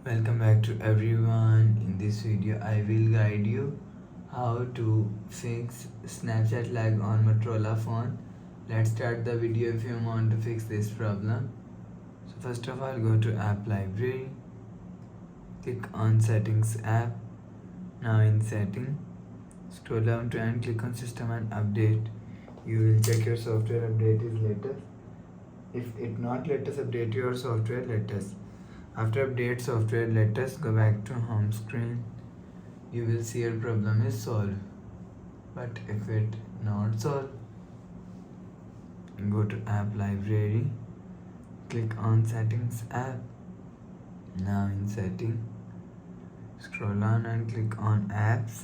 Welcome back to everyone. In this video I will guide you how to fix Snapchat lag on Motorola phone. Let's start the video if you want to fix this problem. So first of all, go to app library, click on settings app. Now in setting, scroll down to and click on system and update. You will check your software update is latest. If it not latest, update your software latest. After update software latest, go back to home screen. You will see your problem is solved. But if it not solved, go to app library, click on settings app. Now in setting, scroll down and click on apps.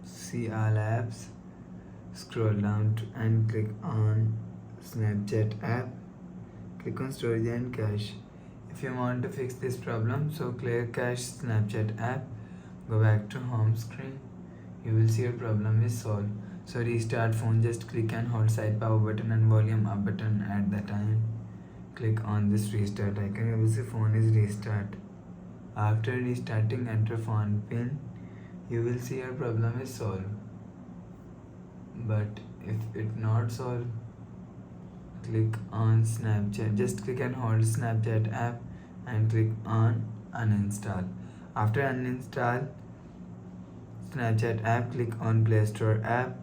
See all apps. Scroll down and click on Snapchat app. Click on storage and cache. If you want to fix this problem, so clear cache Snapchat app, go back to home screen. You will see your problem is solved. So restart phone, just click and hold side power button and volume up button at the time. Click on this restart icon. You will see phone is restart. After restarting, enter phone pin. You will see your problem is solved. But if it not solved, click on Snapchat. Just click and hold Snapchat app and click on uninstall. After uninstall Snapchat app, click on Play Store app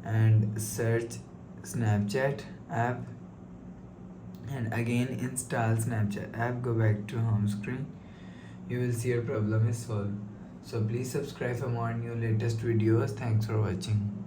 and search Snapchat app and again install Snapchat app. Go back to home screen. You will see your problem is solved. So please subscribe for more new latest videos. Thanks for watching.